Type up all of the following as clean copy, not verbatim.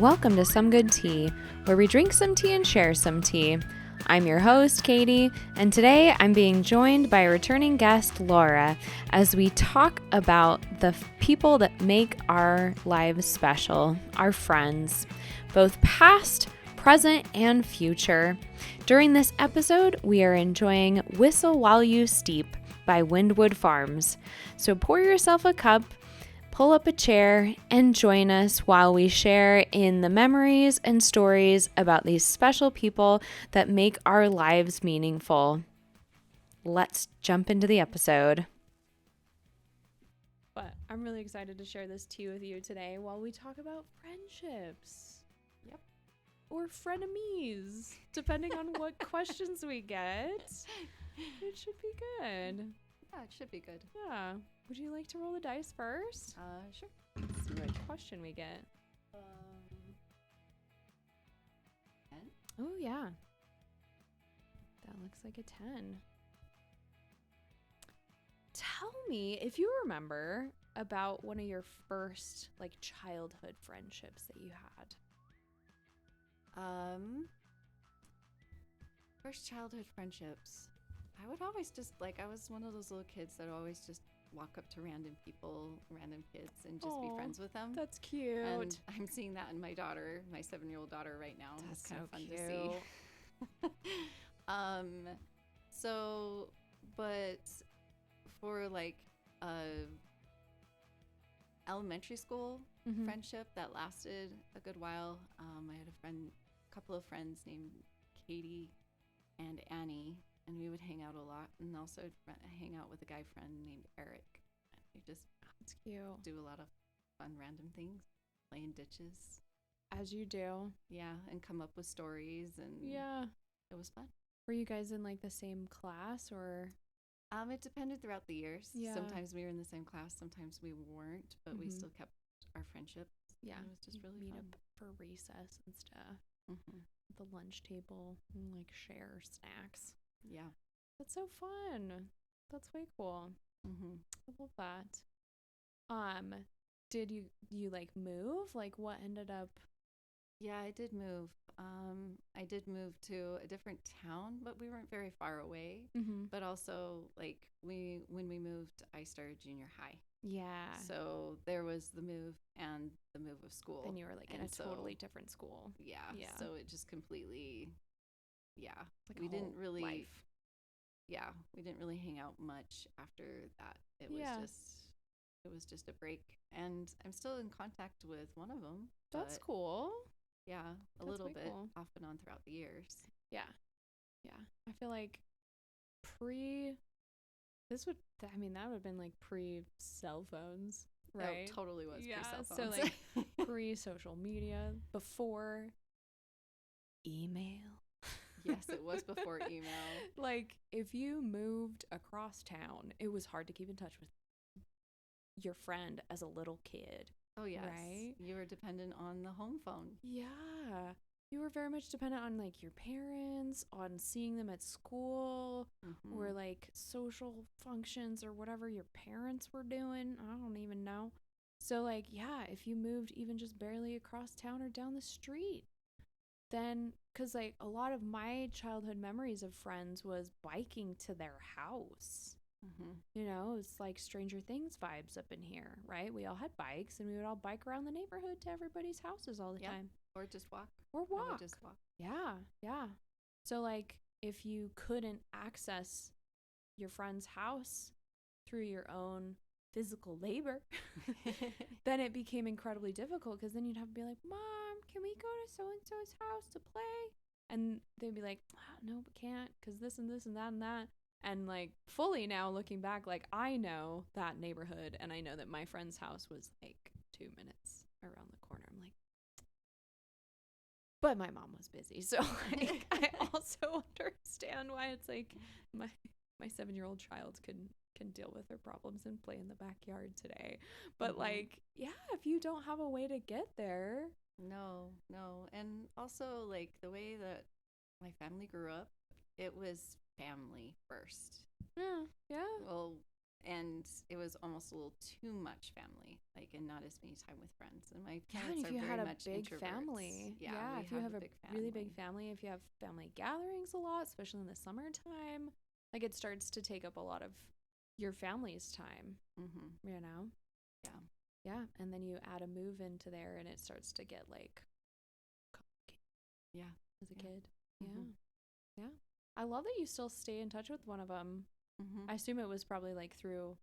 welcome to Some Good Tea, where we drink some tea and share some tea. I'm your host, Katie, and today I'm being joined by returning guest, Lara, as we talk about the people that make our lives special, our friends, both past, present, and future. During this episode, we are enjoying Whistle While You Steep by Wynnwood Farms. So pour yourself a cup, pull up a chair, and join us while we share in the memories and stories about these special people that make our lives meaningful. Let's jump into the episode. But I'm really excited to share this tea with you today while we talk about friendships. Yep. Or frenemies, depending on what questions we get. It should be good. Yeah, it should be good. Yeah. Would you like to roll the dice first? Sure. Let's see what question we get. 10? Oh, yeah. That looks like a 10. Tell me if you remember about one of your first, childhood friendships that you had. First childhood friendships. I would always just, I was one of those little kids that always just walk up to random people, random kids, and just be friends with them. That's cute. And I'm seeing that in my daughter, my 7-year-old daughter right now. That's it's kind of fun cute. to see. But for elementary school friendship that lasted a good while, I had a couple of friends named Katie and Annie, and we would hang out a lot, and also hang out with a guy friend named Eric. We just That's cute. do a lot of fun random things, playing ditches. As you do. Yeah, and come up with stories, and Yeah. it was fun. Were you guys in the same class or? It depended throughout the years. Yeah. Sometimes we were in the same class, sometimes we weren't, but we still kept our friendship. Yeah. It was just really meet fun. up for recess and stuff. Mm-hmm. At the lunch table and share snacks. Yeah. That's so fun. That's way cool. Mm-hmm. I love that. Did you move? What ended up? Yeah, I did move. I did move to a different town, but we weren't very far away. Mm-hmm. But also, when we moved, I started junior high. Yeah. So there was the move and the move of school. Then you were in a totally different school. Yeah. Yeah. So it just completely, yeah. We didn't really, life. yeah, we didn't really hang out much after that. It was just a break, and I'm still in contact with one of them. That's cool. Yeah, a That's little way bit cool. off and on throughout the years. Yeah. Yeah. I feel that would have been pre-cell phones, right? It totally was pre-cell So phones. pre-social media, before email. Yes, it was before email. If you moved across town, it was hard to keep in touch with your friend as a little kid. Oh, yes. Right? You were dependent on the home phone. Yeah. You were very much dependent on your parents, on seeing them at school, or social functions or whatever your parents were doing. I don't even know. So if you moved even just barely across town or down the street, then, because a lot of my childhood memories of friends was biking to their house. It's Stranger Things vibes up in here, right? We all had bikes, and we would all bike around the neighborhood to everybody's houses all the time. Or just walk. Just walk. Yeah. So if you couldn't access your friend's house through your own physical labor, then it became incredibly difficult, because then you'd have to be like, Mom, can we go to so-and-so's house to play? And they'd be like, no, we can't, because this and this and that and that. And fully now looking back, I know that neighborhood, and I know that my friend's house was 2 minutes around the corner. I'm like, but my mom was busy, so I also understand why it's my 7-year-old child can deal with her problems and play in the backyard today. But if you don't have a way to get there. No. And also the way that my family grew up, it was family first. Yeah. Well, and it was almost a little too much family, like, and not as many time with friends. And my Yeah, parents and if are you very had a much big introverts. family, Yeah, we if you have a big really big family. family, if you have family gatherings a lot, especially in the summertime, like it starts to take up a lot of your family's time, Mm-hmm. you know? Yeah. Yeah, and then you add a move into there and it starts to get like complicated Yeah. as a Yeah. kid. Mm-hmm. Yeah. Yeah. I love that you still stay in touch with one of them. Mm-hmm. I assume it was probably like through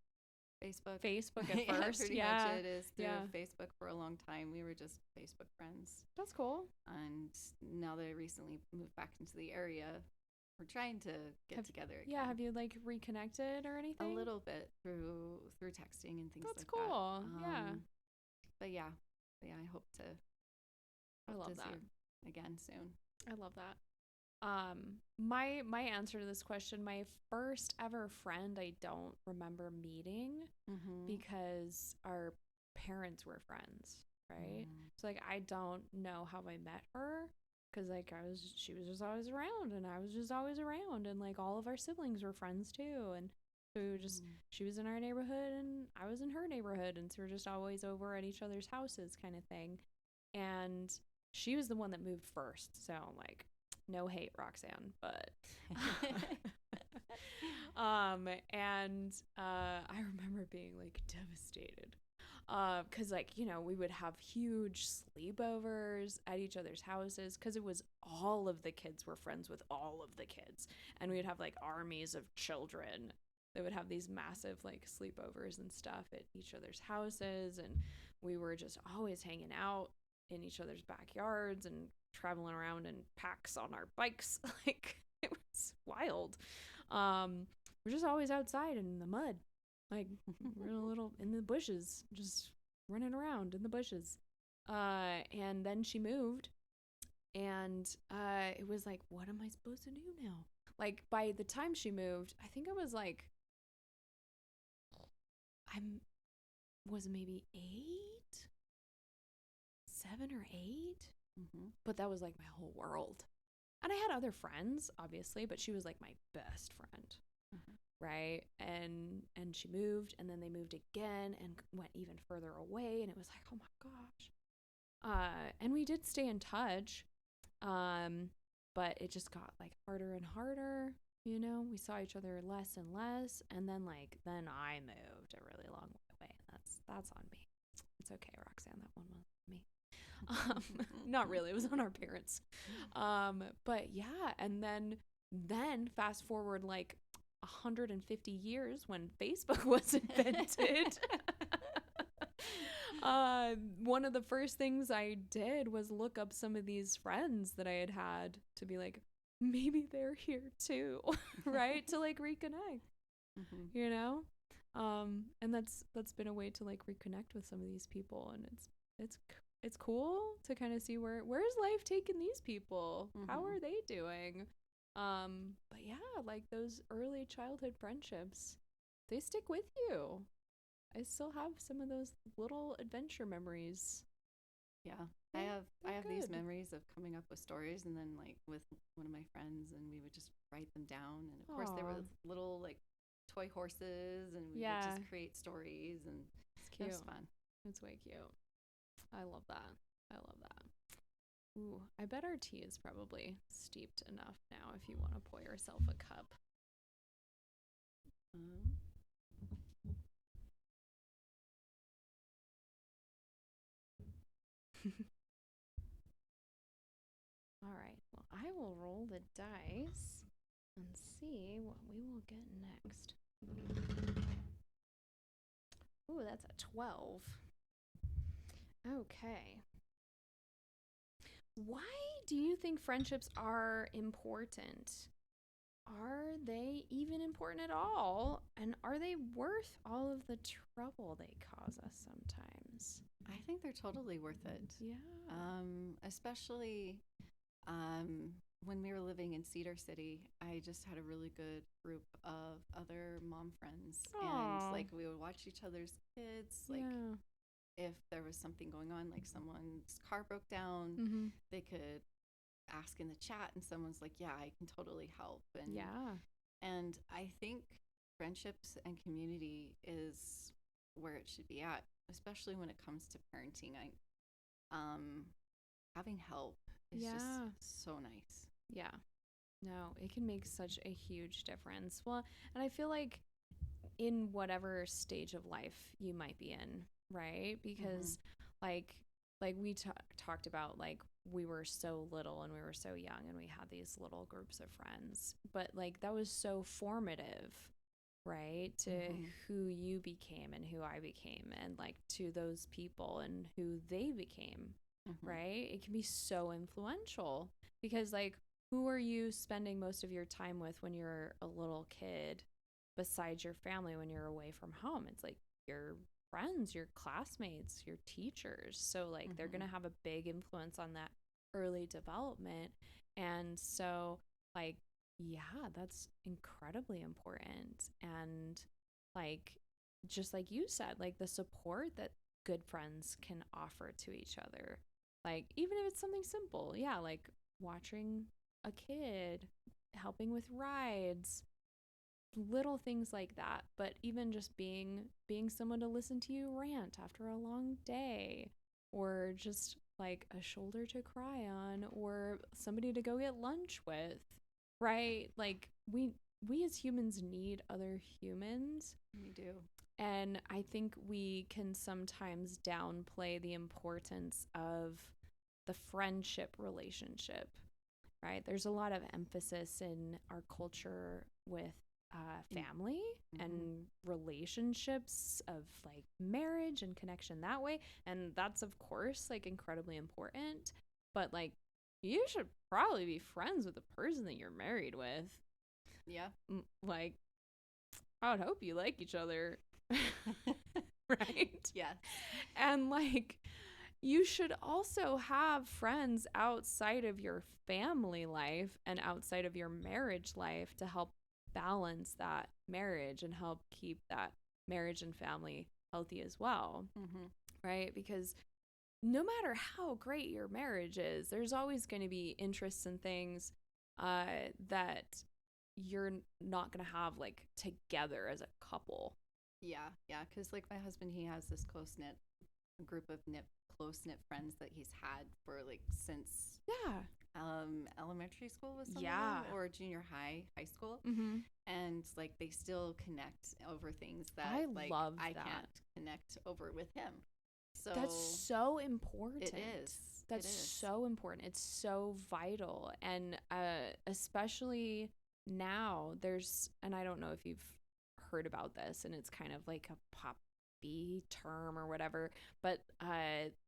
Facebook. at Yeah, first. pretty Yeah. much it is through Yeah. Facebook for a long time. We were just Facebook friends. That's cool. And now that I recently moved back into the area, we're trying to get together again. Yeah, have you like reconnected or anything? A little bit through texting and things That's like cool. that. Yeah. But yeah, I hope to I love see that. her again soon. I love that. My answer to this question, my first ever friend I don't remember meeting because our parents were friends, right? So like I don't know how I met her because like she was just always around and I was just always around and like all of our siblings were friends too, and so we were just she was in our neighborhood and I was in her neighborhood, and so we're just always over at each other's houses kind of thing. And she was the one that moved first, so like no hate, Roxanne, but and I remember being like devastated because like, you know, we would have huge sleepovers at each other's houses because it was all of the kids were friends with all of the kids, and we'd have like armies of children that would have these massive like sleepovers and stuff at each other's houses, and we were just always hanging out in each other's backyards and traveling around in packs on our bikes. Like it was wild. We're just always outside in the mud, like we're a little in the bushes, just running around in the bushes. And then she moved, and it was like, what am I supposed to do now? Like by the time she moved, I think I was like, was maybe 7 or 8. But that was like my whole world. And I had other friends, obviously, but she was like my best friend. Right? And she moved, and then they moved again and went even further away, and it was like, oh my gosh. And we did stay in touch. But it just got like harder and harder, you know. We saw each other less and less, and then I moved a really long way away, and that's on me. It's okay, Roxanne, that one was me. Not really, it was on our parents. But yeah, and then fast forward like 150 years when Facebook was invented. One of the first things I did was look up some of these friends that I had to be like, maybe they're here too, right? To like reconnect, you know? And that's been a way to like reconnect with some of these people, and it's cool to kind of see where's life taking these people. How are they doing? But yeah, like those early childhood friendships, they stick with you. I still have some of those little adventure memories. Yeah, I have these memories of coming up with stories, and then like with one of my friends, and we would just write them down. And of course, there were little like toy horses, and we would just create stories, and it's cute. It was fun. It's way cute. I love that. Ooh, I bet our tea is probably steeped enough now if you want to pour yourself a cup. All right, well, I will roll the dice and see what we will get next. Ooh, that's a 12. Okay. Why do you think friendships are important? Are they even important at all? And are they worth all of the trouble they cause us sometimes? I think they're totally worth it. Yeah. Especially when we were living in Cedar City, I just had a really good group of other mom friends. Aww. And like we would watch each other's kids. Like if there was something going on, like someone's car broke down, they could ask in the chat, and someone's like, yeah, I can totally help. And I think friendships and community is where it should be at, especially when it comes to parenting. Having help is just so nice. Yeah. No, it can make such a huge difference. Well, and I feel like in whatever stage of life you might be in, right? Because like we talked about, like we were so little and we were so young and we had these little groups of friends, but like that was so formative, right, to who you became and who I became, and like to those people and who they became, right? It can be so influential because like who are you spending most of your time with when you're a little kid besides your family when you're away from home? It's like your friends, your classmates, your teachers. So like they're going to have a big influence on that early development. And so like, yeah, that's incredibly important. And like, just like you said, like the support that good friends can offer to each other, like even if it's something simple, yeah, like watching a kid, helping with rides, little things like that. But even just being someone to listen to you rant after a long day, or just like a shoulder to cry on, or somebody to go get lunch with, right? Like we as humans need other humans. We do. And I think we can sometimes downplay the importance of the friendship relationship, right? There's a lot of emphasis in our culture with family and relationships of like marriage and connection that way. And that's, of course, like incredibly important. But like, you should probably be friends with the person that you're married with. Yeah. Like, I would hope you like each other. Right? Yeah. And like, you should also have friends outside of your family life and outside of your marriage life to help balance that marriage and help keep that marriage and family healthy as well. Right? Because no matter how great your marriage is, there's always going to be interests and things that you're not going to have like together as a couple. Yeah. Because like my husband, he has this close-knit group of close-knit friends that he's had for like since elementary school with some of them, or junior high school, and like they still connect over things that I can't connect over with him. So that's so important. It is. That's so important. It's so vital. And especially now, and I don't know if you've heard about this, and it's kind of like a poppy term or whatever, but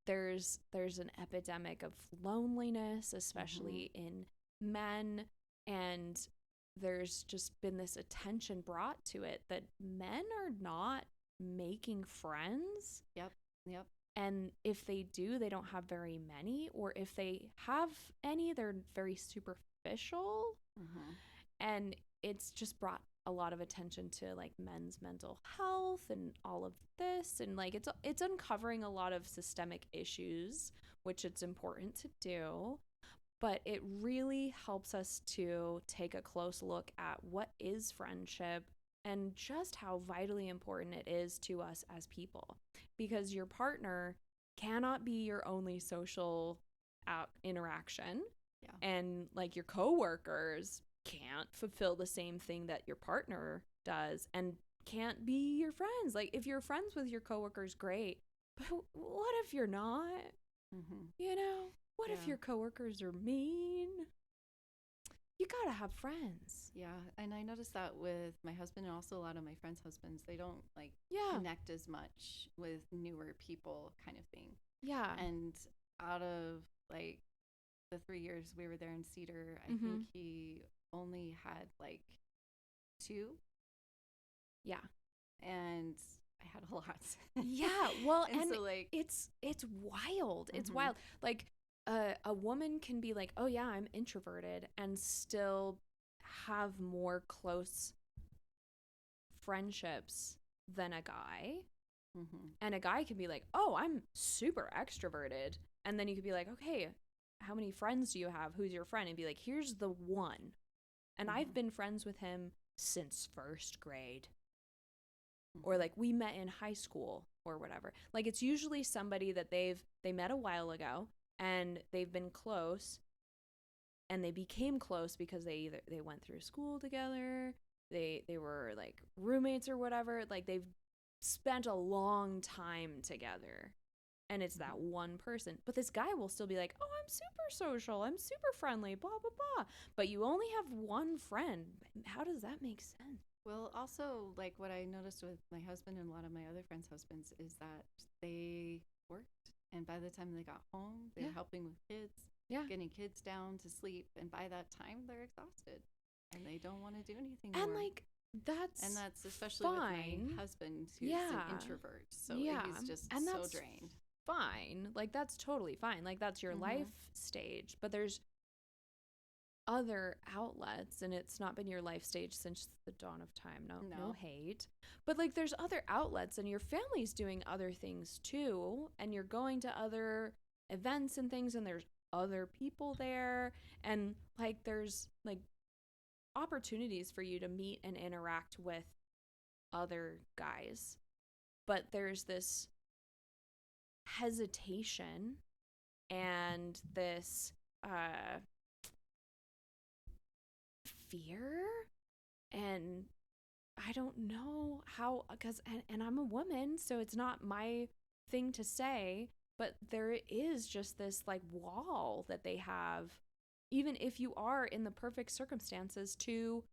there's an epidemic of loneliness, especially in men, and there's just been this attention brought to it that men are not making friends. Yep. And if they do, they don't have very many, or if they have any, they're very superficial. And it's just brought a lot of attention to like men's mental health and all of this, and like it's uncovering a lot of systemic issues, which it's important to do, but it really helps us to take a close look at what is friendship and just how vitally important it is to us as people, because your partner cannot be your only social interaction. And like your coworkers can't fulfill the same thing that your partner does, and can't be your friends. Like if you're friends with your coworkers, great, but what if you're not? You know, what if your coworkers are mean? You gotta have friends. Yeah, and I noticed that with my husband and also a lot of my friends' husbands. They don't like connect as much with newer people, kind of thing. Yeah. And out of like the 3 years we were there in Cedar, I think he only had like 2. Yeah. And I had a lot. Yeah. Well, and so like it's wild. It's wild. Like a woman can be like, oh yeah, I'm introverted, and still have more close friendships than a guy. And a guy can be like, oh, I'm super extroverted, and then you could be like, okay, how many friends do you have? Who's your friend? And be like, here's the one. And I've been friends with him since first grade. or like we met in high school or whatever. Like it's usually somebody that they met a while ago and they've been close and they became close because they went through school together, they were like roommates or whatever. Like they've spent a long time together. And it's that one person. But this guy will still be like, oh, I'm super social. I'm super friendly, blah, blah, blah. But you only have one friend. How does that make sense? Well, also, like what I noticed with my husband and a lot of my other friends' husbands is that they worked. And by the time they got home, they were helping with kids, getting kids down to sleep. And by that time, they're exhausted. And they don't want to do anything more. And like, that's especially fine. With my husband, who's an introvert. So he's just and so drained. Fine. Like that's totally fine. Like that's your life stage. But there's other outlets, and it's not been your life stage since the dawn of time. No hate. But like there's other outlets, and your family's doing other things too, and you're going to other events and things, and there's other people there, and like there's like opportunities for you to meet and interact with other guys. But there's this hesitation and this fear, and I don't know how, because and I'm a woman, so it's not my thing to say, but there is just this like wall that they have, even if you are in the perfect circumstances to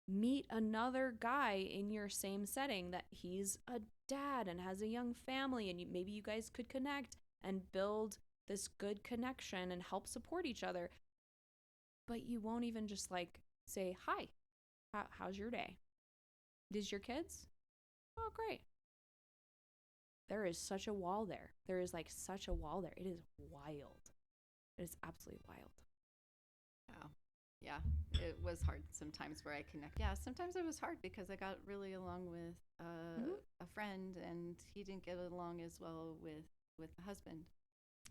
meet another guy in your same setting, that he's a dad and has a young family, and maybe you guys could connect and build this good connection and help support each other. But you won't even just like say, hi, how's your day? Is your kids? Oh, great. There is such a wall there. There is like such a wall there. It is wild. It is absolutely wild. Wow. Yeah, it was hard sometimes where I connect. Yeah, sometimes it was hard because I got really along with a friend, and he didn't get along as well with the husband.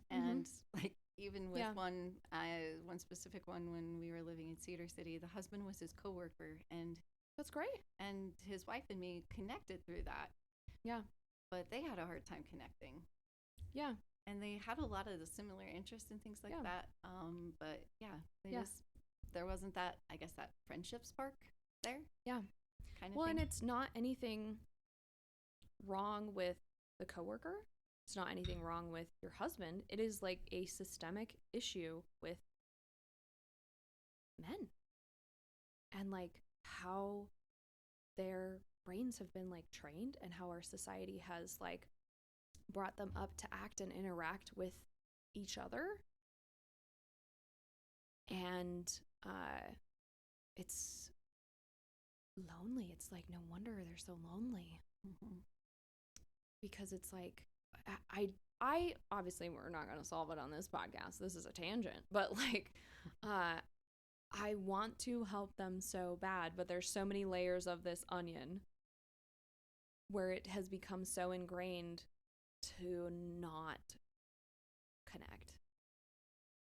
And like even with one specific one, when we were living in Cedar City, the husband was his coworker, and that's great. And his wife and me connected through that. Yeah, but they had a hard time connecting. Yeah, and they had a lot of the similar interests and things like that. But they just. There wasn't that, I guess, that friendship spark there. Yeah. Kind of well, thing. And it's not anything wrong with the coworker. It's not anything wrong with your husband. It is like a systemic issue with men. And like how their brains have been like trained, and how our society has like brought them up to act and interact with each other. And it's lonely. It's like, no wonder they're so lonely. Because it's like, I obviously, we're not going to solve it on this podcast. This is a tangent. But like, I want to help them so bad, but there's so many layers of this onion where it has become so ingrained to not connect,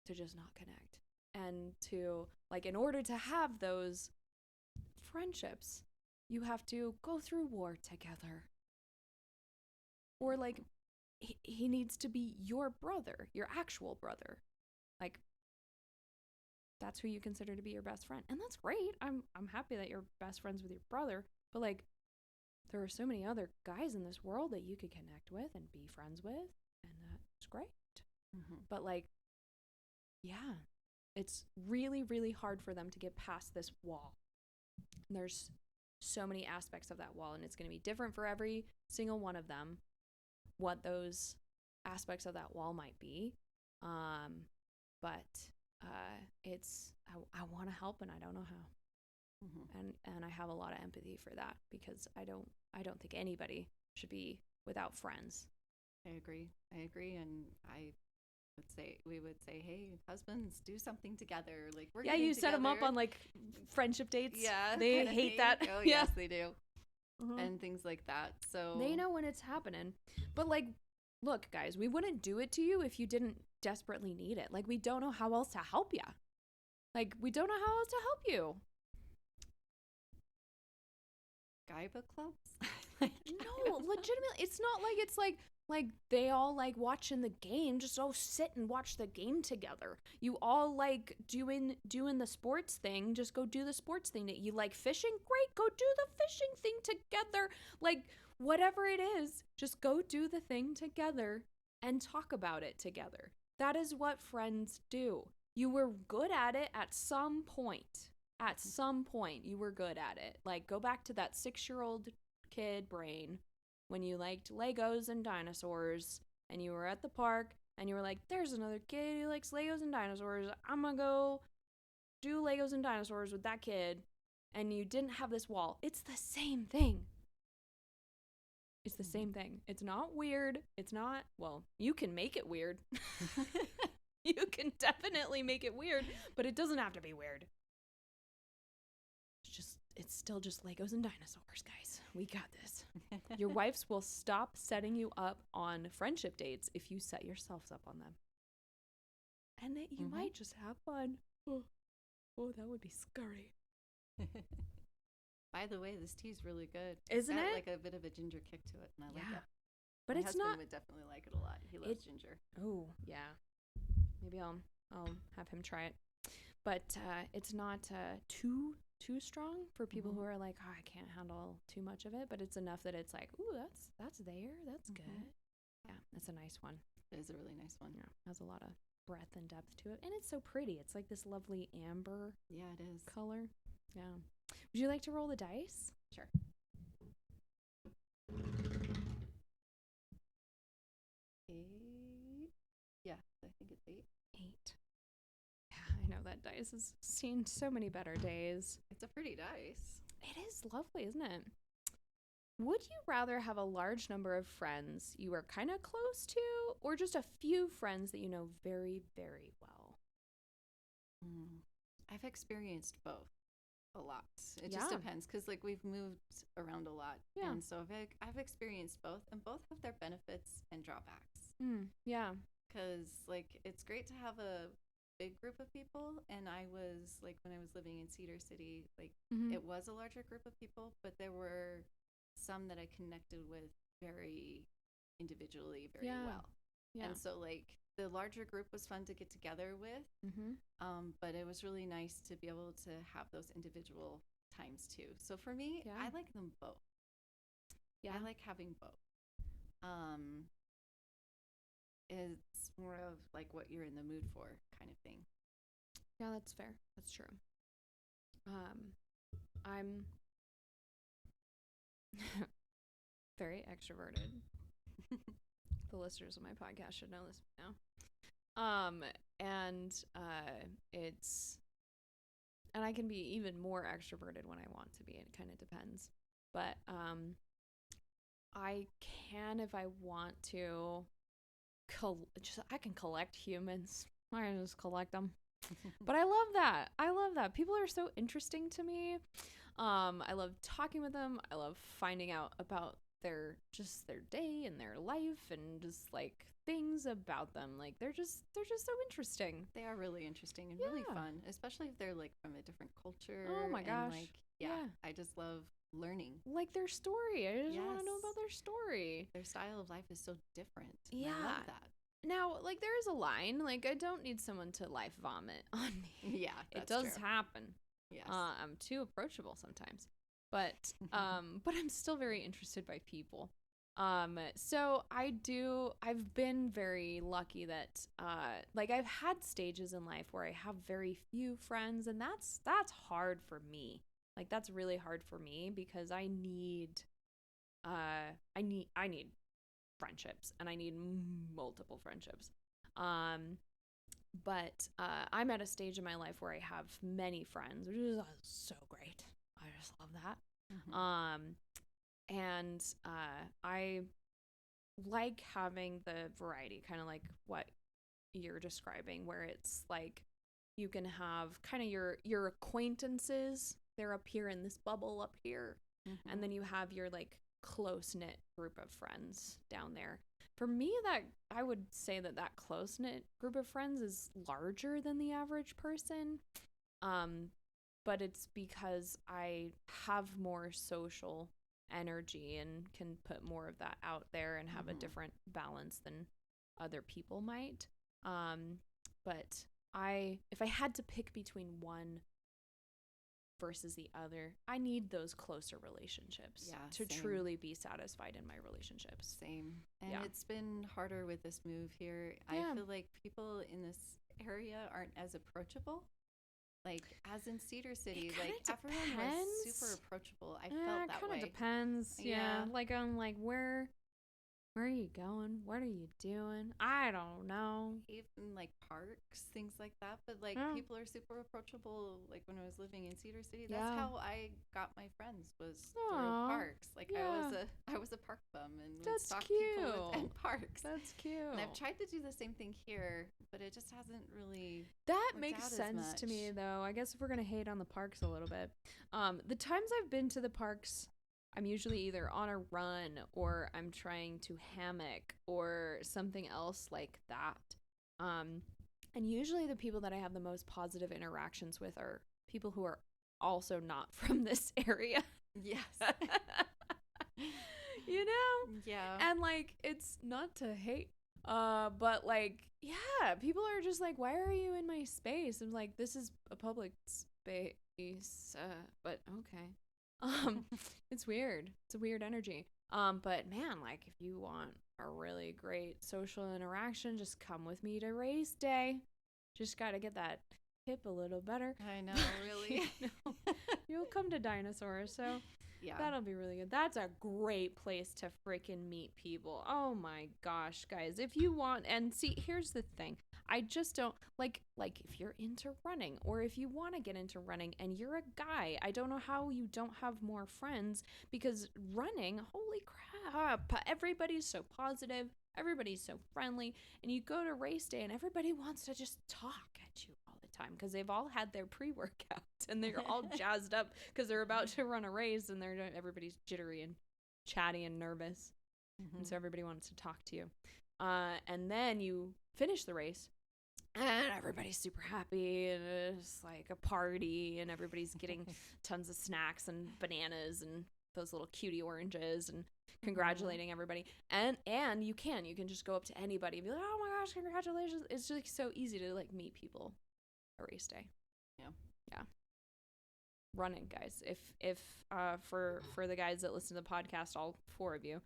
to just not connect. And to, like, in order to have those friendships, you have to go through war together. Or, like, he needs to be your brother, your actual brother. Like, that's who you consider to be your best friend. And that's great. I'm happy that you're best friends with your brother. But, like, there are so many other guys in this world that you could connect with and be friends with. And that's great. But, like, yeah. It's really, really hard for them to get past this wall. And there's so many aspects of that wall, and it's going to be different for every single one of them, what those aspects of that wall might be. But it's, I want to help, and I don't know how. And I have a lot of empathy for that, because I don't think anybody should be without friends. I agree. And we would say, hey, husbands, do something together. Like, we're you set them up on like friendship dates. Yeah, they hate that. Oh yes, they do. And things like that. So they know when it's happening. But like, look, guys, we wouldn't do it to you if you didn't desperately need it. Like, we don't know how else to help you. Like, we don't know how else to help you. Guy book clubs. No, legitimately, it's not like it's like they all like watching the game. Just all sit and watch the game together. You all like doing the sports thing. Just go do the sports thing. That you like fishing, great. Go do the fishing thing together. Like whatever it is, just go do the thing together and talk about it together. That is what friends do. You were good at it at some point. At some point, you were good at it. Like, go back to that 6-year-old kid brain when you liked Legos and dinosaurs and you were at the park and you were like, there's another kid who likes Legos and dinosaurs. I'm gonna go do Legos and dinosaurs with that kid. And you didn't have this wall. It's the same thing. It's the same thing. It's not weird. It's not, well, you can make it weird. You can definitely make it weird, but it doesn't have to be weird. It's still just Legos and dinosaurs, guys. We got this. Your wives will stop setting you up on friendship dates if you set yourselves up on them. And that you might just have fun. Oh, that would be scary. By the way, this tea is really good. Isn't it? Like a bit of a ginger kick to it, and I like it. But My it's husband not. would definitely like it a lot. He loves ginger. Oh, yeah. Maybe I'll have him try it. But it's not too strong for people who are like, oh, I can't handle too much of it. But it's enough that it's like, ooh, that's there. That's good. Yeah, it's a nice one. It is a really nice one. Yeah, it has a lot of breadth and depth to it, and it's so pretty. It's like this lovely amber. Yeah, it is. Color. Yeah. Would you like to roll the dice? Sure. 8. Yeah, I think it's 8. 8. Yeah, I know that dice has seen so many better days. It's a pretty dice. It is lovely, isn't it? Would you rather have a large number of friends you are kind of close to, or just a few friends that you know very, very well? I've experienced both a lot. It just depends, because like we've moved around a lot. Yeah. And so I've experienced both, and both have their benefits and drawbacks. Yeah. Because like it's great to have a big group of people, and I was like, when I was living in Cedar City, like it was a larger group of people, but there were some that I connected with very individually very well. Yeah. And so like the larger group was fun to get together with, but it was really nice to be able to have those individual times too. So for me, I like them both. Yeah, I like having both. It's more of like what you're in the mood for kind of thing. Yeah, that's fair. That's true. I'm very extroverted. The listeners of my podcast should know this now. And I can be even more extroverted when I want to be. It kind of depends. But I can, if I want to, I can collect humans. I can just collect them. But I love that. People are so interesting to me. I love talking with them. I love finding out about their day and their life and just like things about them. Like they're just so interesting. They are really interesting and really fun, especially if they're like from a different culture. Oh my gosh. And, like, I just love learning. Like their story. I just want to know about their story. Their style of life is so different. Yeah. I love that. Now, like there is a line. Like I don't need someone to life vomit on me. Yeah, it does true. happen. Yes. I'm too approachable sometimes. But I'm still very interested by people. So I've been very lucky that like I've had stages in life where I have very few friends, and that's hard for me. Like that's really hard for me because I need friendships, and I need multiple friendships. But I'm at a stage in my life where I have many friends, which is so great. I just love that. And I like having the variety, kind of like what you're describing, where it's like you can have kind of your acquaintances. They're up here in this bubble up here. And then you have your like close-knit group of friends down there. For me, that I would say that close-knit group of friends is larger than the average person. But it's because I have more social energy and can put more of that out there and have a different balance than other people might. But if I had to pick between one versus the other, I need those closer relationships to truly be satisfied in my relationships. Same. And it's been harder with this move here. I feel like people in this area aren't as approachable. Like, as in Cedar City, like, everyone was super approachable. I felt that way. It kind of depends. Yeah. Like, I'm like, where are you going? What are you doing? I don't know. Even, like, parks, things like that. But, like, people are super approachable. Like, when I was living in Cedar City, that's how I got my friends, was through parks. Like, I was a park bum and would stalk people in parks. That's cute. And I've tried to do the same thing here, but it just hasn't really That makes sense to me, though. I guess if we're going to hate on the parks a little bit. The times I've been to the parks, I'm usually either on a run or I'm trying to hammock or something else like that. And usually the people that I have the most positive interactions with are people who are also not from this area. Yes. You know? Yeah. And, like, it's not to hate, but, like, yeah, people are just like, why are you in my space? I'm like, this is a public space, but okay. It's weird. It's a weird energy. But man, like, if you want a really great social interaction, just come with me to race day. Just gotta get that hip a little better. I know, really. You'll come to Dinosaurs, so that'll be really good. That's a great place to freaking meet people. Oh my gosh, guys. If you want, and see, here's the thing. I just don't like if you're into running, or if you want to get into running and you're a guy, I don't know how you don't have more friends, because running, holy crap, everybody's so positive, everybody's so friendly, and you go to race day and everybody wants to just talk at you all the time because they've all had their pre-workout and they're all jazzed up because they're about to run a race, and everybody's jittery and chatty and nervous. And so everybody wants to talk to you. And then you finish the race and everybody's super happy and it's like a party and everybody's getting tons of snacks and bananas and those little cutie oranges and congratulating everybody. And you can just go up to anybody and be like, oh my gosh, congratulations. It's just so easy to, like, meet people at race day. Yeah. Running, guys. If for the guys that listen to the podcast, all 4 of you,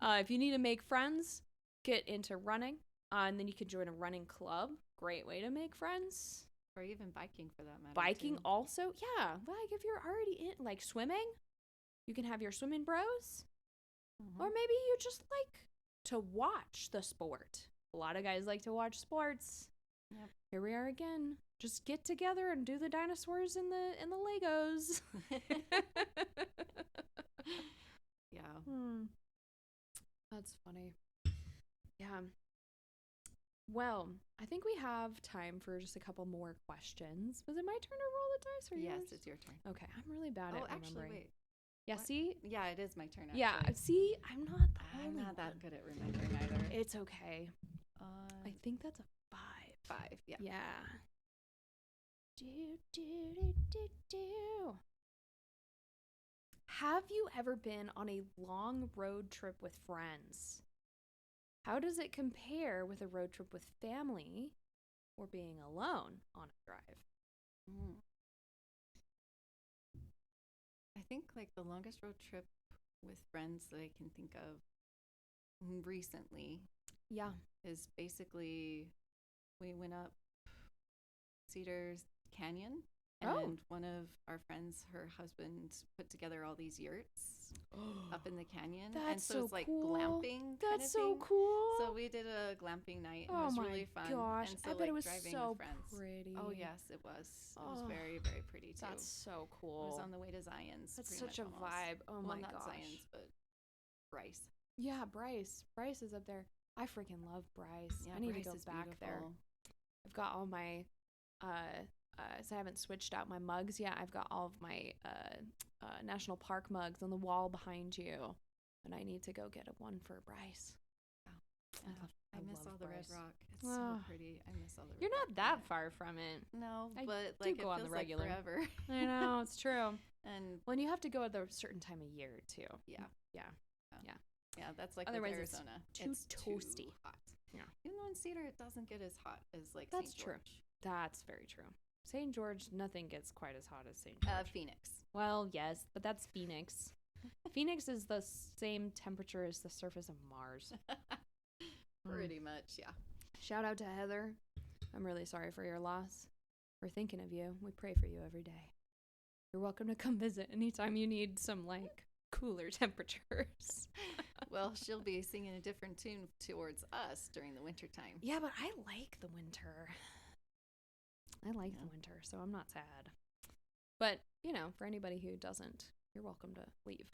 if you need to make friends, get into running, and then you can join a running club. Great way to make friends. Or even biking, for that matter. Biking too. also, yeah. Like, if you're already in, like, swimming, you can have your swimming bros. Or maybe you just like to watch the sport. A lot of guys like to watch sports. Yep. Here we are again. Just get together and do the dinosaurs in the Legos. Yeah. That's funny. Yeah. Well, I think we have time for just a couple more questions. Was it my turn to roll the dice or yours? Yes, it's your turn. Okay, I'm really bad at remembering. Actually, wait. Yeah, what? See? Yeah, it is my turn, actually. Yeah, see? I'm not that good at remembering either. It's okay. I think that's a 5. 5, yeah. Yeah. Have you ever been on a long road trip with friends? How does it compare with a road trip with family or being alone on a drive? I think, like, the longest road trip with friends that I can think of recently is basically we went up Cedars Canyon, and one of our friends, her husband, put together all these yurts up in the canyon. That's so it's like cool. Glamping. That's so cool. So we did a glamping night, and it was really fun. Oh my gosh, and so, I bet it was driving so with friends. pretty. Oh yes, it was. It was very, very pretty too. That's so cool. It was on the way to Zion's. That's such a vibe. Oh my gosh. Not Zion's, but Bryce. Yeah, Bryce. Bryce is up there. I freaking love Bryce. Yeah, I need Bryce to go is back beautiful. there. I've got all my so I haven't switched out my mugs yet. I've got all of my national park mugs on the wall behind you, and I need to go get one for Bryce. Yeah. I miss all the red Bryce. rock. It's so pretty. I miss all the red You're rock. not that far from it. No, I but do like go it on feels the regular. like forever. I know, it's true. And when you have to go at a certain time of year too. Yeah. Yeah, that's like Otherwise with Arizona. it's too toasty. Too hot. Yeah. Even though in Cedar it doesn't get as hot as like That's St. true. George. That's very true. St. George, nothing gets quite as hot as St. George. Phoenix. Well, yes, but that's Phoenix. Phoenix is the same temperature as the surface of Mars. Pretty much, yeah. Shout out to Heather. I'm really sorry for your loss. We're thinking of you. We pray for you every day. You're welcome to come visit anytime you need some, like, cooler temperatures. Well, she'll be singing a different tune towards us during the winter time. Yeah, but I like the winter. I like the winter, so I'm not sad. But, you know, for anybody who doesn't, you're welcome to leave.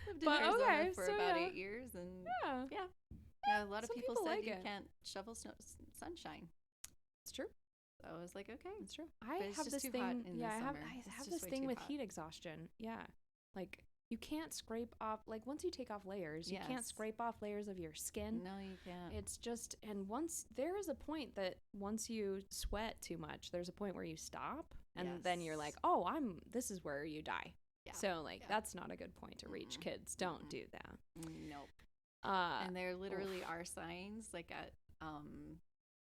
Lived in Arizona for about 8 years, and yeah, a lot of people said you can't shovel sunshine. It's true. So I was like, okay, it's true. I have this thing. Yeah, I have this thing with heat exhaustion. Yeah, like you can't scrape off. Like once you take off layers, you can't scrape off layers of your skin. No, you can't. It's just, and once there is a point that once you sweat too much, there's a point where you stop, and then you're like, oh, this is where you die. Yeah. So like that's not a good point to reach. Kids, don't do that. Nope. And there literally are signs like at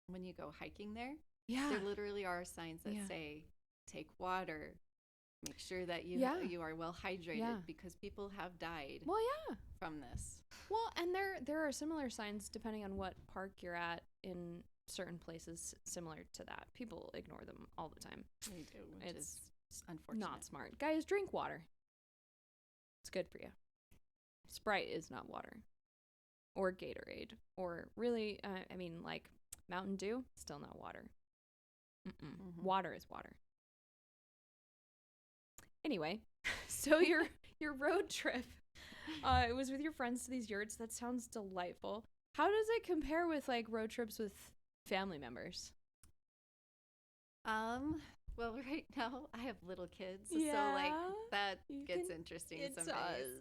when you go hiking there. Yeah. There literally are signs that say take water. Make sure that you are well hydrated because people have died. Well, from this. Well, and there are similar signs depending on what park you're at in certain places similar to that. People ignore them all the time. They do, which is unfortunate. Not smart. Guys, drink water. It's good for you. Sprite is not water. Or Gatorade. Or really, I mean, like Mountain Dew, still not water. Water is water. Anyway, so your road trip, it was with your friends to these yurts. That sounds delightful. How does it compare with like road trips with family members? Well, right now I have little kids, so like that gets interesting some days.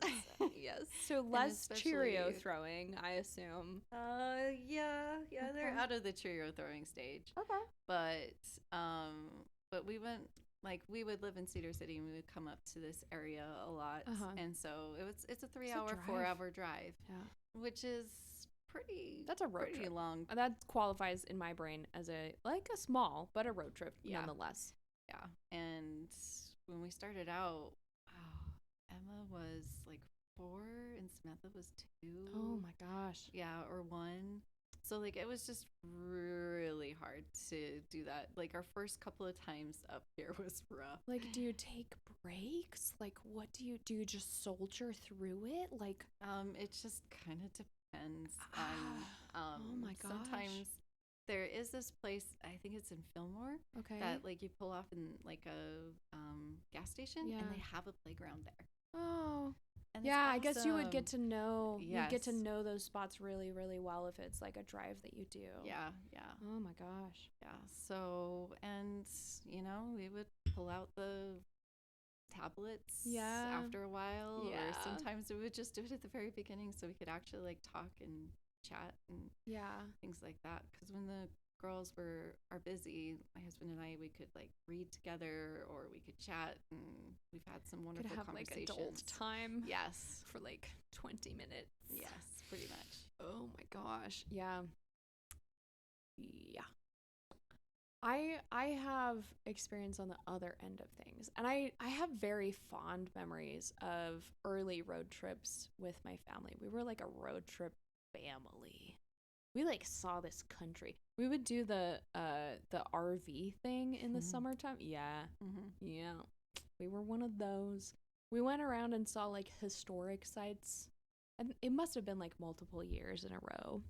Yes. So less Cheerio throwing, I assume. They're out of the Cheerio throwing stage. Okay. But we went, like, we would live in Cedar City and we would come up to this area a lot, and so it's a 3-hour, 4-hour drive. Yeah. Which is that's a road trip. Long. That qualifies in my brain as a small but a road trip nonetheless. Yeah. And when we started out, Emma was like 4 and Samantha was 2. Oh my gosh. Yeah, or 1. So like it was just really hard to do that. Like our first couple of times up here was rough. Like, do you take breaks? Like, what do? You just soldier through it? Like, it just kind of depends on. Oh my gosh. Sometimes there is this place, I think it's in Fillmore, that like you pull off in like a gas station, and they have a playground there. Oh. And I guess you would get to know those spots really, really well if it's like a drive that you do. Yeah. Oh my gosh. Yeah. So, and we would pull out the tablets after a while, or sometimes we would just do it at the very beginning so we could actually like talk and chat and things like that. Because when the girls are busy, my husband and I, we could like read together or we could chat, and we've had some wonderful conversations. Like adult time. Yes. For like 20 minutes. Yes, pretty much. Oh my gosh. Yeah. I have experience on the other end of things, and I have very fond memories of early road trips with my family. We were like a road trip family. We like saw this country. We would do the RV thing in the summertime. Yeah. We were one of those. We went around and saw like historic sites, and it must have been like multiple years in a row.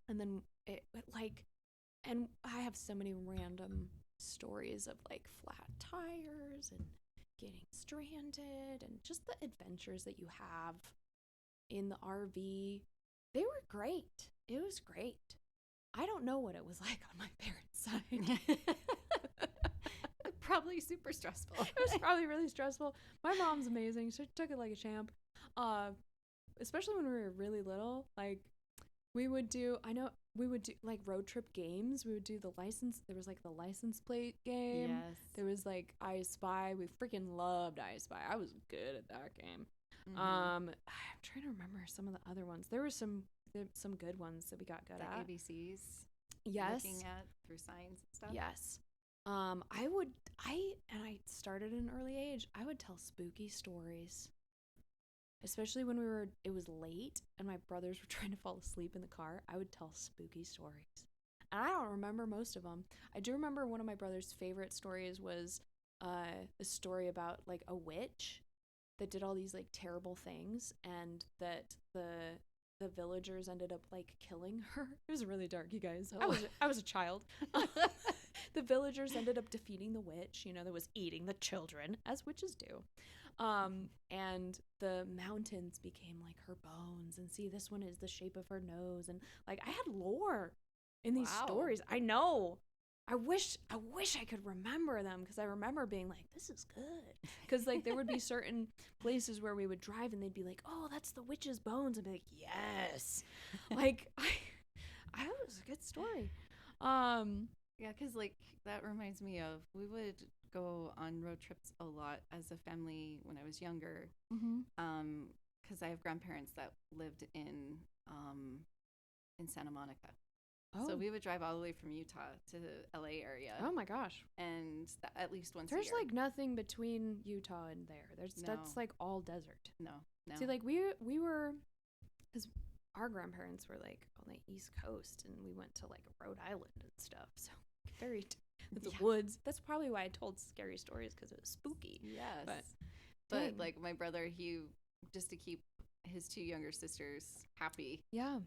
And then and I have so many random stories of like flat tires and getting stranded and just the adventures that you have in the RV. They were great. It was great. I don't know what it was like on my parents' side. Probably super stressful. It was probably really stressful. My mom's amazing. She took it like a champ. Especially when we were really little. Like, we would do like road trip games. We would do there was like the license plate game. Yes. There was like I Spy. We freaking loved I Spy. I was good at that game. Mm-hmm. I'm trying to remember some of the other ones. There were some good ones that we got good at. ABCs. Yes. Looking at through signs and stuff. Yes. I started at an early age. I would tell spooky stories. Especially when it was late and my brothers were trying to fall asleep in the car, I would tell spooky stories. And I don't remember most of them. I do remember one of my brother's favorite stories was a story about like a witch that did all these like terrible things, and that the villagers ended up like killing her. It was really dark, you guys. Oh. I was a child. The villagers ended up defeating the witch, that was eating the children, as witches do. And the mountains became like her bones, and see, this one is the shape of her nose, and like I had lore in these stories. I know. I wish I could remember them, because I remember being like, this is good. Because like there would be certain places where we would drive and they'd be like, oh, that's the witch's bones. I'd be like, yes. Like I was a good story. Yeah, because like that reminds me of, we would go on road trips a lot as a family when I was younger. Mm-hmm. Because I have grandparents that lived in Santa Monica. Oh. So we would drive all the way from Utah to the LA area. Oh my gosh. And at least once There's a year. like nothing between Utah and there. That's like all desert. No. See, like we were, because our grandparents were like on the East Coast, and we went to like Rhode Island and stuff. So very the woods. That's probably why I told scary stories, because it was spooky. Yes. But like my brother, he, just to keep his two younger sisters happy. Yeah.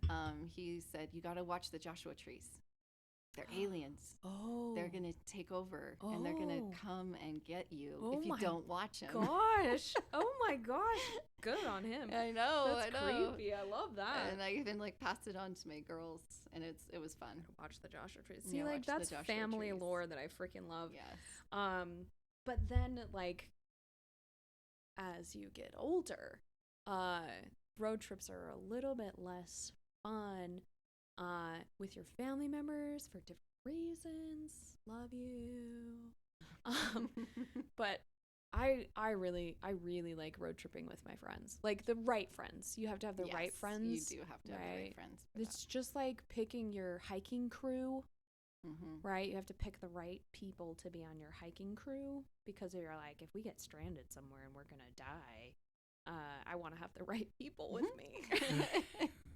He said, you got to watch the Joshua trees. They're aliens. Oh. They're going to take over and they're going to come and get you if you don't watch them. Gosh. Oh my gosh. Good on him. I know. That's I know. creepy. I love that. And I even like passed it on to my girls, and it was fun. Watch the Joshua trees. See, like that's family trees. lore that I freaking love. Yes. But then like as you get older, road trips are a little bit less fun with your family members for different reasons. Love you. But I really like road tripping with my friends. Like the right friends. You have to have the right friends. You do have to have the right friends. It's just like picking your hiking crew. Mm-hmm. Right? You have to pick the right people to be on your hiking crew, because you're like, if we get stranded somewhere and we're gonna die, I want to have the right people with me.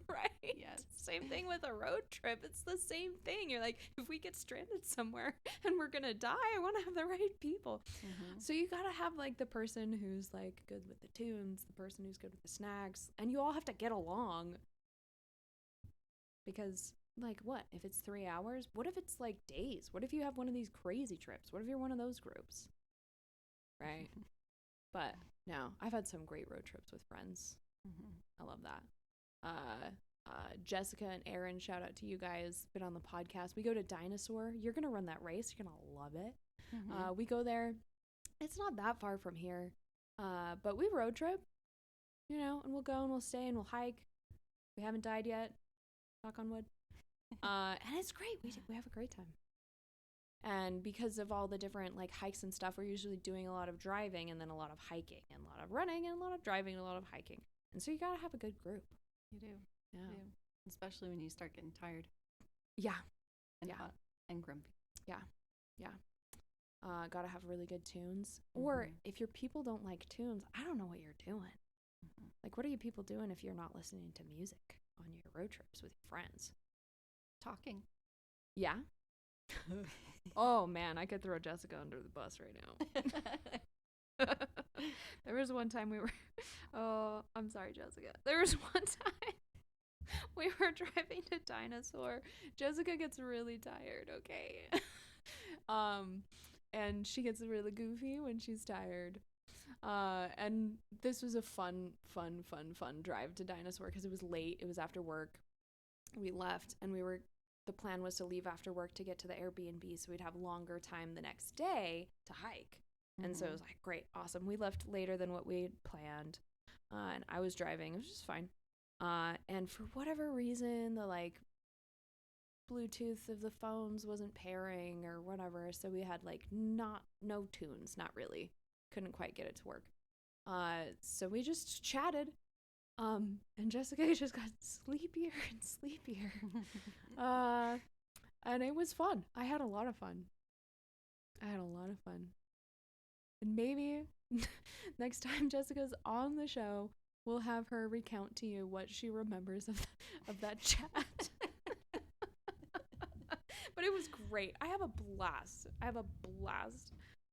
Right? Yes. Same thing with a road trip. It's the same thing. You're like, if we get stranded somewhere and we're gonna die, I want to have the right people. Mm-hmm. So you gotta have like the person who's like good with the tunes, the person who's good with the snacks, and you all have to get along. Because like, what if it's 3 hours? What if it's like days? What if you have one of these crazy trips? What if you're one of those groups? Right? But no, I've had some great road trips with friends. Mm-hmm. I love that. Jessica and Aaron, shout out to you guys. Been on the podcast. We go to Dinosaur. You're gonna run that race. You're gonna love it. Mm-hmm. We go there. It's not that far from here, but we road trip. And we'll go and we'll stay and we'll hike. We haven't died yet. Knock on wood. And it's great. We have a great time. And because of all the different like hikes and stuff, we're usually doing a lot of driving and then a lot of hiking and a lot of running and a lot of driving and a lot of hiking. And so you gotta have a good group. You do. Yeah. You do. Especially when you start getting tired. Yeah. And hot and grumpy. Yeah. Gotta have really good tunes. Mm-hmm. Or if your people don't like tunes, I don't know what you're doing. Mm-hmm. Like, what are you people doing if you're not listening to music on your road trips with your friends? Talking. Yeah. Oh man, I could throw Jessica under the bus right now. There was one time I'm sorry, Jessica. There was one time we were driving to Dinosaur. Jessica gets really tired, okay? And she gets really goofy when she's tired. And this was a fun drive to Dinosaur because it was late. It was after work. We left and the plan was to leave after work to get to the Airbnb so we'd have longer time the next day to hike. Mm-hmm. And so it was like, great, awesome. We left later than what we had planned. And I was driving. It was just fine. And for whatever reason, the like Bluetooth of the phones wasn't pairing or whatever, so we had like no tunes, not really. Couldn't quite get it to work. So we just chatted. And Jessica just got sleepier and sleepier. And it was fun. I had a lot of fun. And maybe next time Jessica's on the show, we'll have her recount to you what she remembers of that chat. But it was great. I have a blast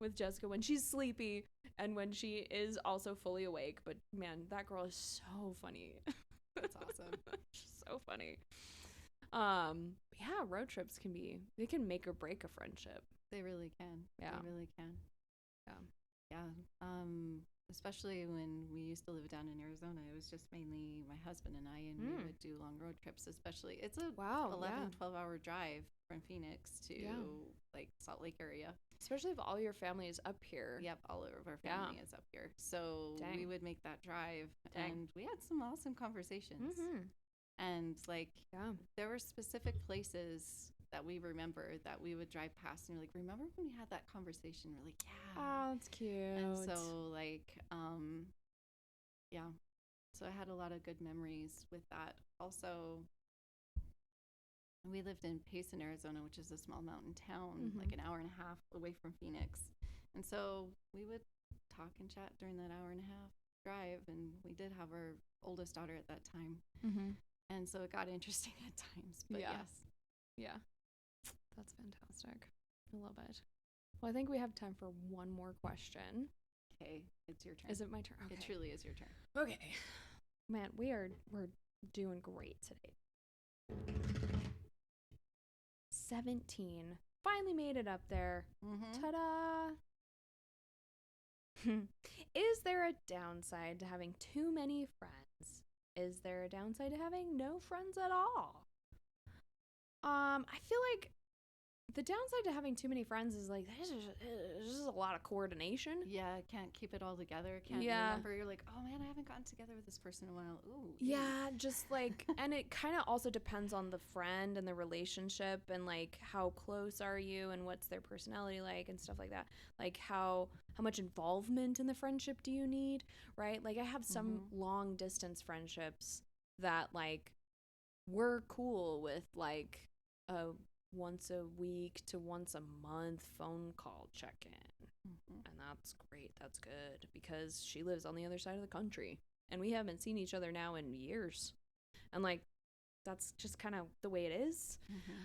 with Jessica when she's sleepy and when she is also fully awake. But man, that girl is so funny. That's awesome. She's so funny. Yeah, road trips they can make or break a friendship. They really can. Yeah. They really can. Yeah. Especially when we used to live down in Arizona, it was just mainly my husband and I, and we would do long road trips. Especially, it's a 12-hour drive from Phoenix to like Salt Lake area. Especially if all your family is up here. Yep, all of our family is up here. So we would make that drive, and we had some awesome conversations. And like, there were specific places that we remember that we would drive past and we're like, remember when we had that conversation? We're like, yeah. Oh, that's cute. And so like, so I had a lot of good memories with that. Also, we lived in Payson, Arizona, which is a small mountain town, like an hour and a half away from Phoenix. And so we would talk and chat during that hour and a half drive. And we did have our oldest daughter at that time. And so it got interesting at times, but yes. Yeah. That's fantastic. I love it. Well, I think we have time for one more question. Okay, it's your turn. Is it my turn? Okay. It truly is your turn. Okay. Man, we're doing great today. 17. Finally made it up there. Ta-da! Is there a downside to having too many friends? Is there a downside to having no friends at all? I feel like the downside to having too many friends is like there's just a lot of coordination. Yeah, can't keep it all together. Can't remember. You're like, oh man, I haven't gotten together with this person in a while. Ooh. Yeah, just like, and it kind of also depends on the friend and the relationship and like how close are you and what's their personality like and stuff like that. Like how much involvement in the friendship do you need, right? Like I have some long distance friendships that like we're cool with like a once a week to once a month phone call check-in. And that's great. That's good because she lives on the other side of the country and we haven't seen each other now in years. And like that's just kind of the way it is.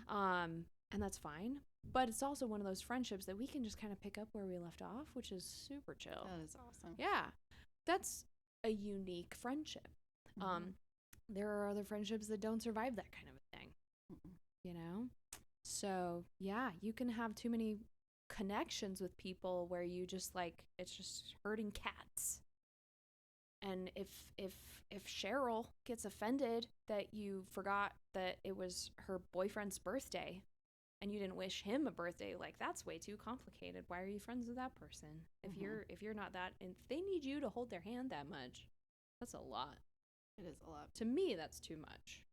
And that's fine. But it's also one of those friendships that we can just kind of pick up where we left off, which is super chill. That is awesome. Yeah. That's a unique friendship. There are other friendships that don't survive that kind of a thing. You know? So, yeah, you can have too many connections with people where you just like it's just herding cats. And if Cheryl gets offended that you forgot that it was her boyfriend's birthday and you didn't wish him a birthday, like that's way too complicated. Why are you friends with that person? If you're not that, and if they need you to hold their hand that much, that's a lot. It is a lot. To me, that's too much.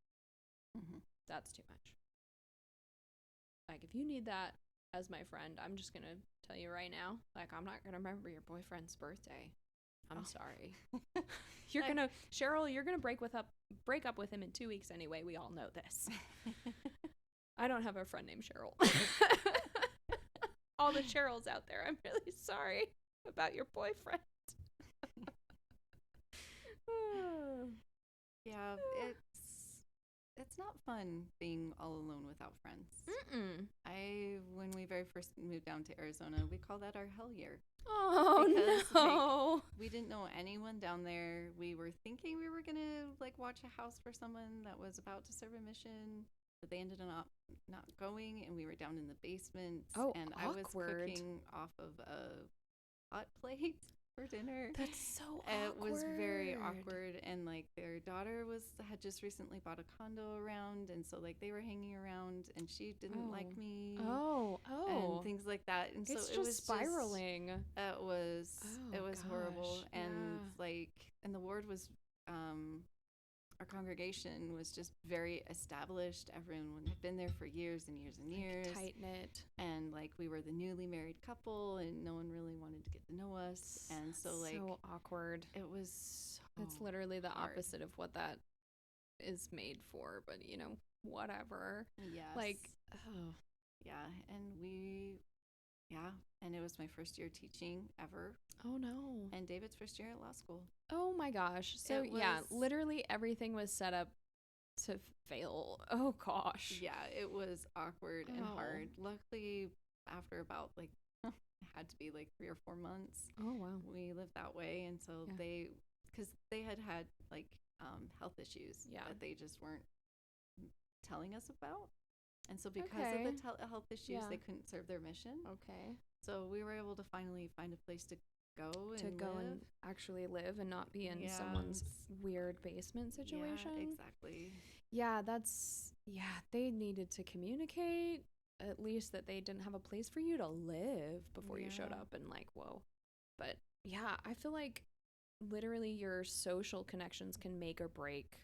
That's too much. Like, if you need that as my friend, I'm just going to tell you right now, like, I'm not going to remember your boyfriend's birthday. I'm sorry. Cheryl, you're going to break up with him in 2 weeks anyway. We all know this. I don't have a friend named Cheryl. All the Cheryls out there, I'm really sorry about your boyfriend. Yeah, it's not fun being all alone without friends. When we very first moved down to Arizona, we call that our hell year. Oh, because, no. Like, we didn't know anyone down there. We were thinking we were going to like watch a house for someone that was about to serve a mission, but they ended up not going, and we were down in the basement. And awkward. I was cooking off of a hot plate for dinner. That's so awkward. It was very awkward, and like their daughter had just recently bought a condo around, and so like they were hanging around, and she didn't like me. And things like that, and it's so it just was spiraling. It was horrible, and yeah. like, and the ward was our congregation was just very established. Everyone had been there for years and years and years. Tight knit. And like we were the newly married couple and no one really wanted to get to know us. And so like so awkward. it was It's literally the hard. opposite of what that is made for, but whatever. Yes. Like, and it was my first year teaching ever. oh no. And David's first year at law school. Oh my gosh. So literally everything was set up to fail. Oh gosh. Yeah, it was awkward and hard. Luckily, after about like it had to be like 3 or 4 months. Oh wow. We lived that way, and so because they had like health issues that they just weren't telling us about, and so because of the health issues, they couldn't serve their mission. Okay. So we were able to finally find a place to go and actually live and not be in someone's weird basement situation. Yeah, exactly. Yeah, they needed to communicate at least that they didn't have a place for you to live before you showed up, and like, whoa. But yeah, I feel like literally your social connections can make or break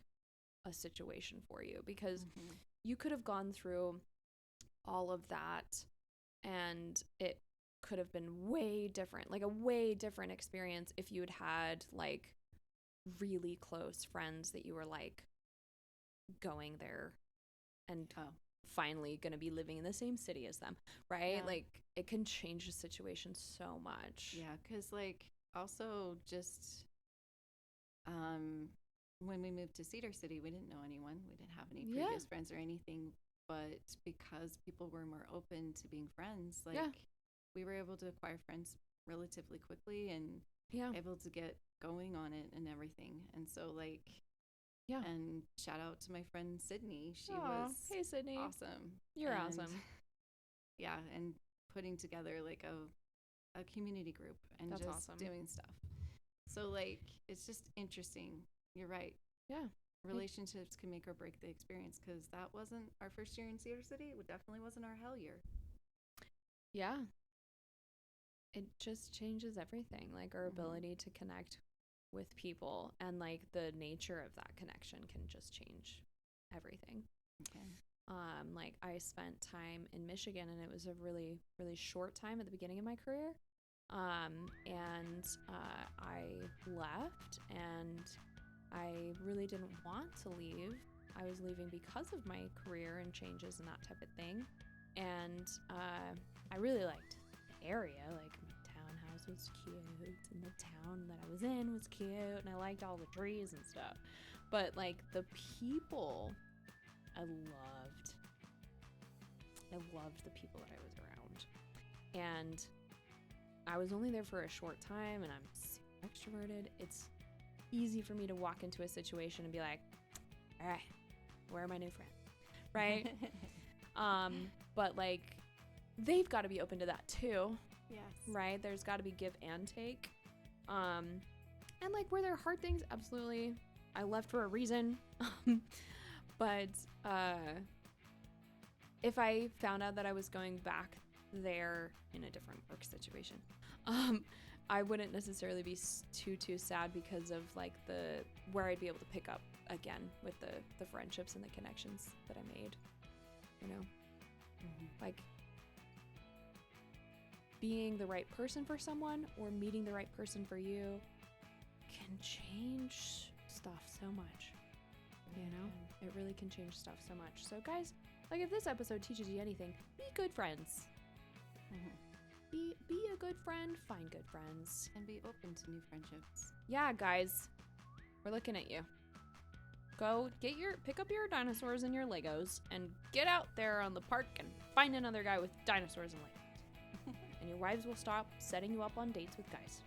a situation for you, because you could have gone through all of that and it could have been way different, like a way different experience if you had like really close friends that you were like going there and finally going to be living in the same city as them, right? Yeah. Like it can change the situation so much. Yeah, because like also just when we moved to Cedar City, we didn't know anyone. We didn't have any previous friends or anything, but because people were more open to being friends, like we were able to acquire friends relatively quickly and able to get going on it and everything. And so like, and shout out to my friend Sydney. She was hey Sydney, awesome. You're awesome. Yeah, and putting together like a community group and That's just awesome. doing stuff. So like it's just interesting. You're right. Yeah. Relationships can make or break the experience, because that wasn't our first year in Cedar City. It definitely wasn't our hell year. Yeah. It just changes everything, like our ability to connect with people, and like the nature of that connection can just change everything. Okay. Like I spent time in Michigan, and it was a really, really short time at the beginning of my career. And I left, and I really didn't want to leave. I was leaving because of my career and changes and that type of thing. And I really liked the area. Like my townhouse was cute, and the town that I was in was cute, and I liked all the trees and stuff. But like the people, I loved the people that I was around. And I was only there for a short time, and I'm super extroverted. It's easy for me to walk into a situation and be like, all right, where are my new friends? Right? But like, they've got to be open to that too. Yes. Right? There's got to be give and take. And like, were there hard things? Absolutely. I left for a reason. But if I found out that I was going back there in a different work situation, I wouldn't necessarily be too sad, because of like where I'd be able to pick up again with the friendships and the connections that I made, like being the right person for someone or meeting the right person for you can change stuff so much. It really can change stuff so much. So guys, like if this episode teaches you anything, be good friends. Be a good friend, find good friends, and be open to new friendships. Yeah, guys, we're looking at you. Go pick up your dinosaurs and your Legos and get out there on the park and find another guy with dinosaurs and Legos. And your wives will stop setting you up on dates with guys.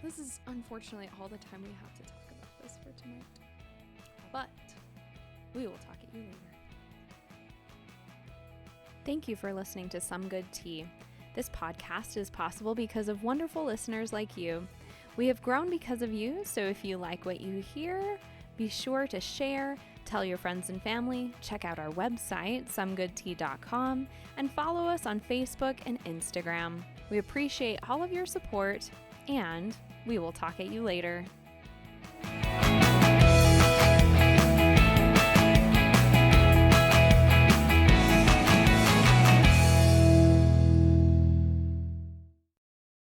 This is unfortunately all the time we have to talk about this for tonight. But we will talk at you later. Thank you for listening to Some Good Tea. This podcast is possible because of wonderful listeners like you. We have grown because of you, so if you like what you hear, be sure to share, tell your friends and family, check out our website, somegoodtea.com, and follow us on Facebook and Instagram. We appreciate all of your support, and We will talk at you later.